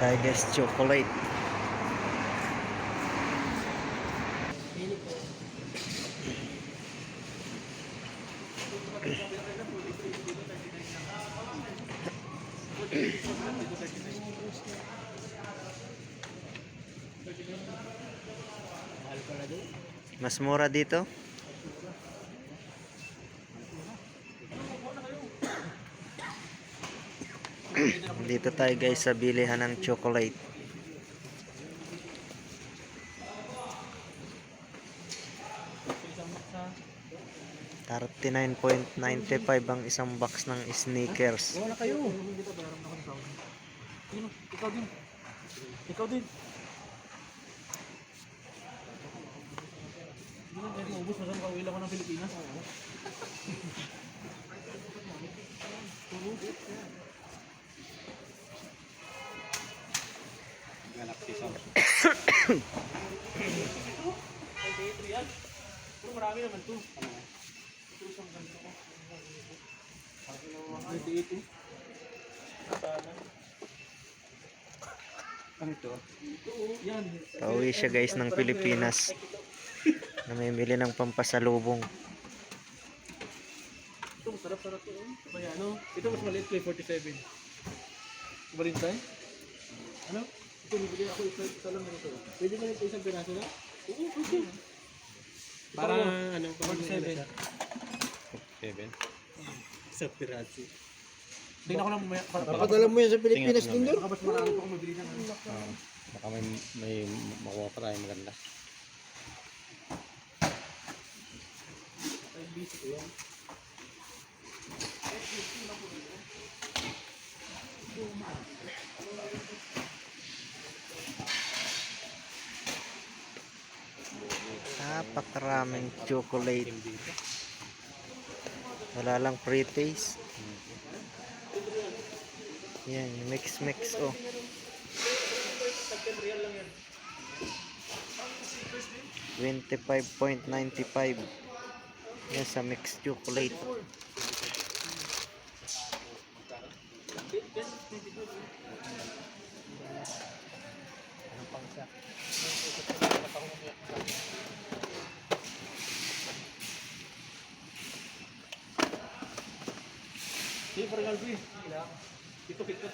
Tiger's chocolate. Mas mura dito. Dito tayo guys sa bilihan ng chocolate. $39.95 ang isang box ng sneakers. Wala kayo. Ikaw din. Ikaw din. Hindi na pwede maubos. Masang kauwi lang ko ng Pilipinas. Pero marami naman ito. Ito isang ganito ko. Ito. Ano ito? Yan. Pauwi siya guys ng Pilipinas. Namimili ng pampasalubong. Ito masarap-sarap ito. Kaya ano? Ito mas maliit kay 47. Valentine? Ano? Ito bibili ako isa lang nito. Pwede ba ito isang piraso na? Oo, pwede. Parang ano, 47. 7. Sa piraso. Tingnan ko lang mamaya. Papadala mo yan sa Pilipinas din doon. Baka mas marami pa akong mabili ng ano. Baka may makuha pa tayo maganda. Ay, busy ko yan. Napakaraming chocolate. Wala lang pre-taste. Yan, mix oh. $25.95. Yan sa mixed chocolate. Sige, parang Alvi. Ito pikat.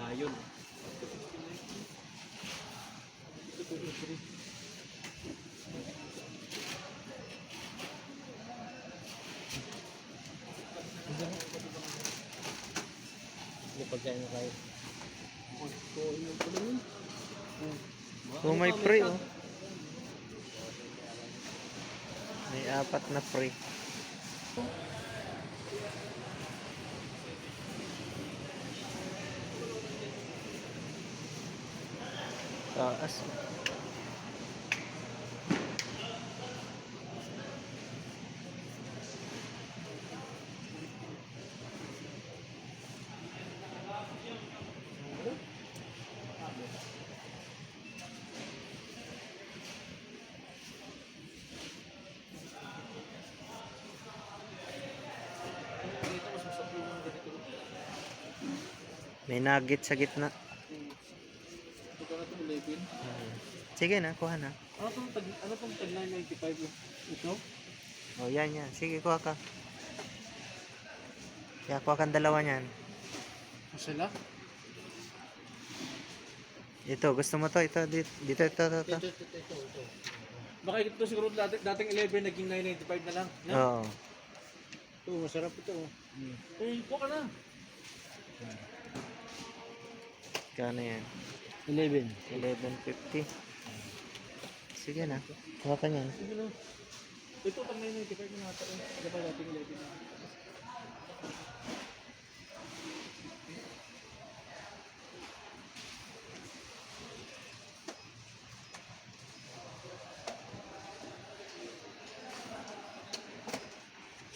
Layon. Ito pikat. Hindi pagkain na tayo. Oh, may pre oh. May 4 na pre. Taas. May nugget sa gitna. Ito ka na itong 11. Sige na, kuha na. Ano itong tag 995? Ito? Oh, yan. Sige, kuha ka. Kaya kuha kang dalawa niyan. Masala? Ito, gusto mo to? Ito, dito. Ito. Baka ito siguro dating 11 naging 995 na lang. No? Oo. Ito, masarap ito. Eh, kuha ka na. Kano yan? 11. 11.50. Sige na, kuha ka niyan. Sige na. Ito tag 995 na ata. Ano ba dating 11 na?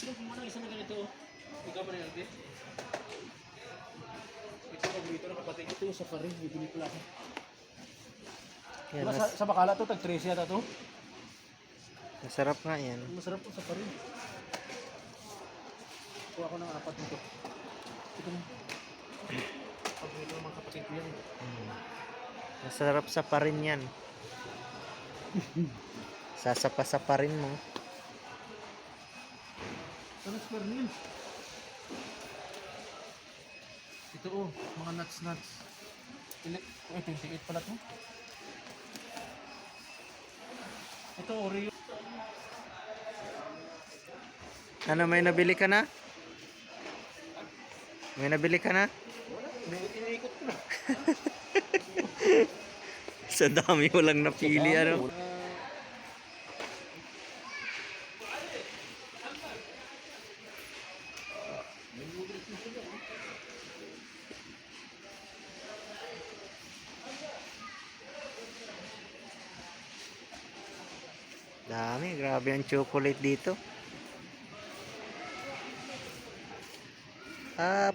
Ito, kung isa na ganito. Ikaw pa rin natin. Ito paborito ng kapatid. Ito sa parin. Bibili pala ako. Yan, Diba sa Bacala to, tag 13 yata to. masarap nga yan. Masarap po sa parin. Kuha ko ng 4 nito. Ito na. Ito mga kapatid ko yan. Masarap sa parin yan. Sasapa-saparin mo. Ano sa Bernil? Ito oh, mga nuts. Ay, 28 pala to. Ito, Oreo. Ano, may nabili ka na? May nabili ka na? Iniikot ko na. Sa dami mo lang napili, ano? Dami, grabe ang chocolate dito.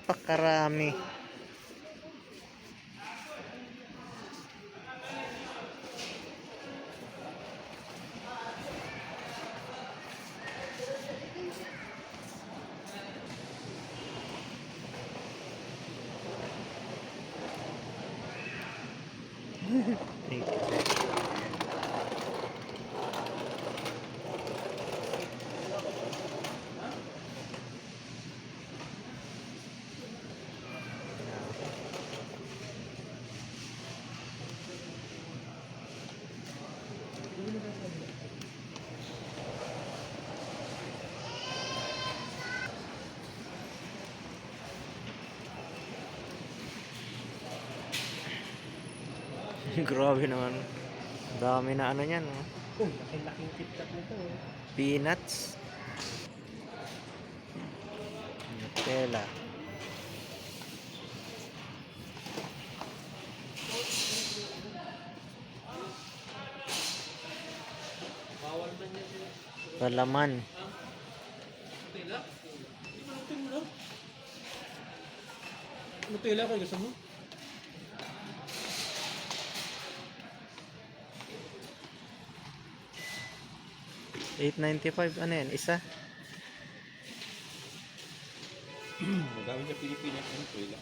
Pakarami. Thank you. Grabe naman. Dami na ano yan. Oh. Oh, laki-laking KitKat nito oh. Peanuts. Nutella. Bawal man yan. Palaman. Nutella? Ipalutin mo na. Nutella ko, gusto mo? $8.95. Ano yan? Isa? Madami sa Pilipinas yung tuwila.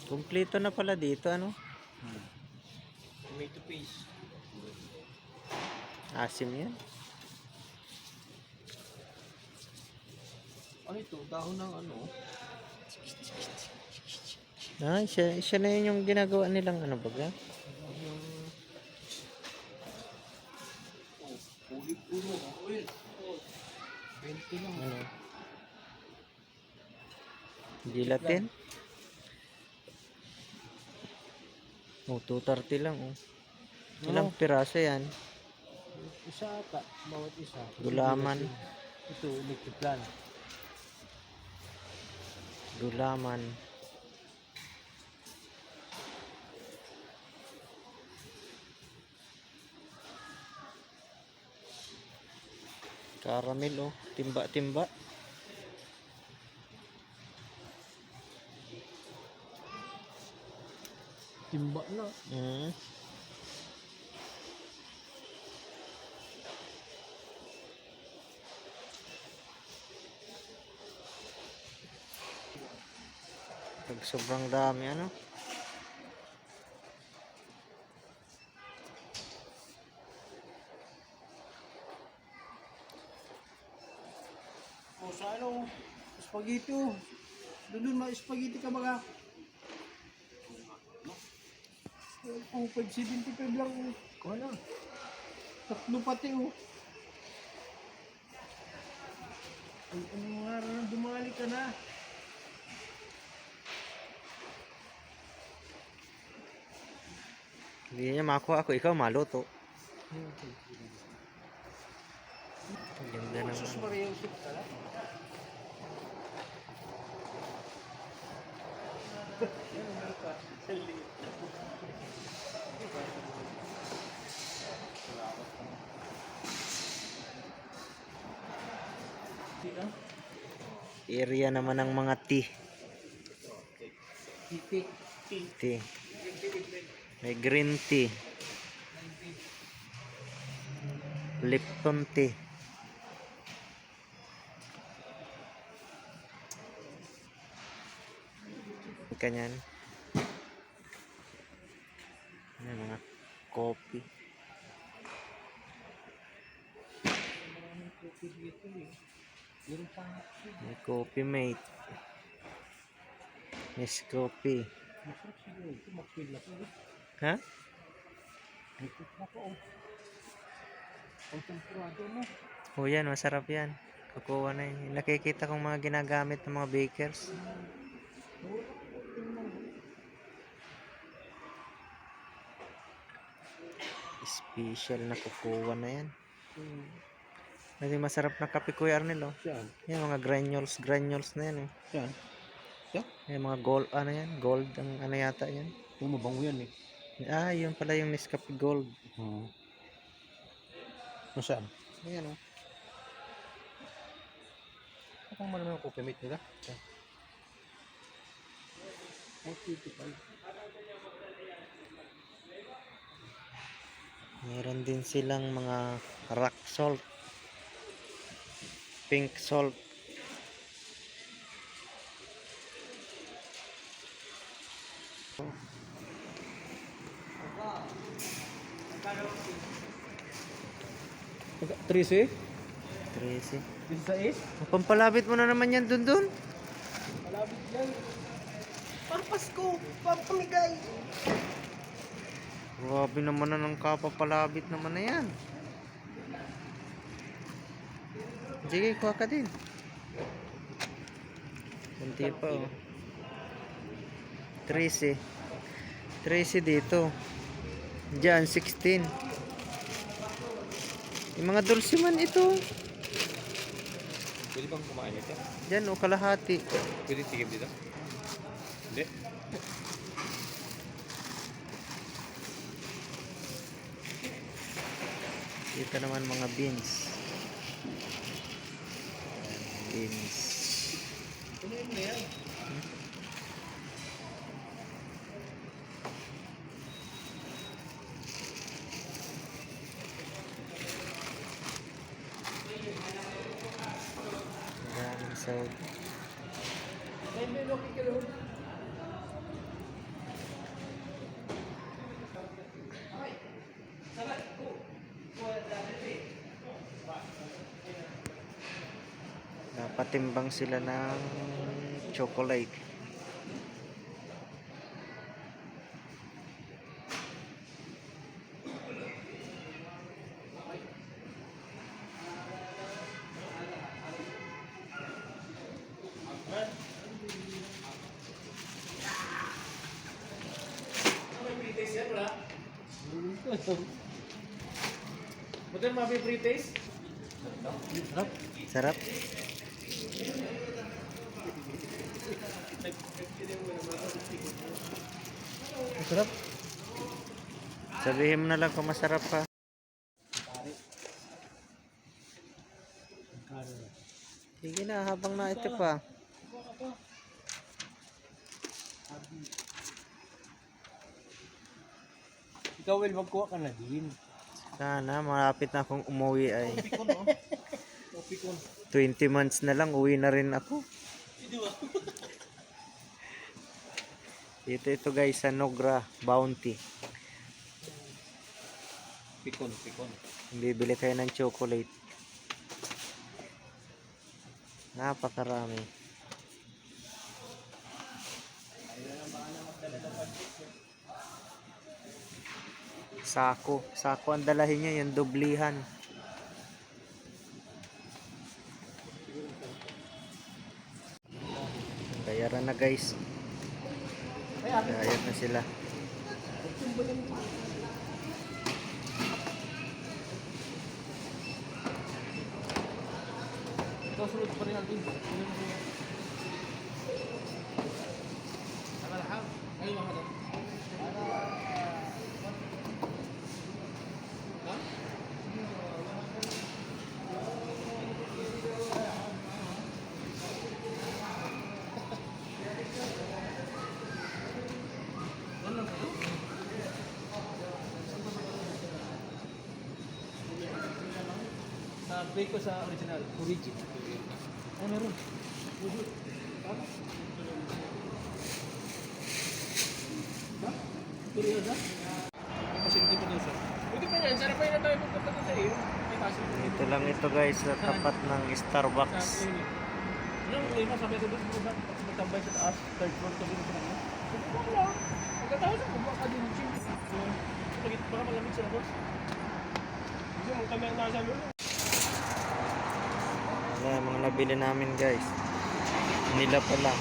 Kumpleto na pala dito. Ano? Tomato paste. Asim yan. Ano ito? Dahon ng ano? Siya na yun yung ginagawa nilang ano baga? Ulit ulo. Oil. 20 lang. Ano? Gelatin? Oh, 230 lang. Oh. Ilang piraso yan? Isa ata. Bawat isa. Gulaman. Ito, electric plan. Gulaman. Caramel oh. Timba-timba. Timba na. Mm. Pag sobrang dami ano? O sa ano? Spaghetti oh. Doon ma-spaghetti ka baga. Oh, 575 lang oh. Kuha na. Tatlo pati oh. Ay, ano nga rin, dumali ka na. Hindi niya makuha ako. Ikaw maluto. Ganda naman. Sus Maria Josep ka na. Area naman ng mga tea. Titik. Tea. May green tea. Lipton tea. ka niyan. Yan, mga coffee. May coffee mate. Miss coffee. Ha? Oh yan, masarap yan. Kukuha na yun. Nakikita kong mga ginagamit ng mga bakers. Special na kukuha na yan. Kasi masarap na kape, Kuya Arnel, oh. Saan? Yan, mga granules na yan, eh. Saan? Yan, mga gold, ano yan? Gold, ang ano yata yan. Yung mabango yan eh. Ah, yun pala yung Nescafe Gold. Nasaan? Ayan, oh. Ako mo naman yung coffee mate nila. Meron din silang mga rock salt, pink salt. Trisi? 13. Trisi sa is? Pampalabit mo na naman yan dun. Malapit yan. Para Pasko! Pampamigay! Grabe naman na ng kapapalabit naman na yan. Sige, kuha ka din. Kunti pa, oh. 13. 13 dito. Diyan, 16. Yung mga dulce man ito. Pwede bang kumain ito? Diyan, o kalahati. Pwede tigib dito? Hindi. Dito naman mga beans. Beans. Daming sahog. Napatimbang sila ng chocolate. Bukan mapi pre-taste? Sarap. Masarap. Sabihin mo na lang kung masarap pa. Sige na, habang na ito pa. Ikaw Will, magkuha ka na din. Sana, malapit na akong umuwi ay. Pikon, no? Pikon. 20 months na lang, uwi na rin ako. Ito guys, sa Nogra Bounty. Pikon. Bibili kayo ng chocolate. Napakarami. Sako ang dalahin niya, yung dublihan. Bayaran na guys. Bayad na sila. Ikaw sunod pa rin natin. Ay, mahal. Sa ko sa original. Ay, meron. Tuloy na. Pasyente pa daw siya. Pwede pa yan. Sana pa yun na tayo pupunta doon sa iyo. May kaso. Ito lang ito guys, sa tapat ng Starbucks. Ano, may masabi ko doon sa magtambay sa taas. Third floor kasi doon sa kanya. Sabi ko lang. Pagkatapos ako, baka din yung gym. Baka malamig sila boss. Kasi mong kami ang nasa mo. Wala, mga nabili namin guys. Nila pa lang.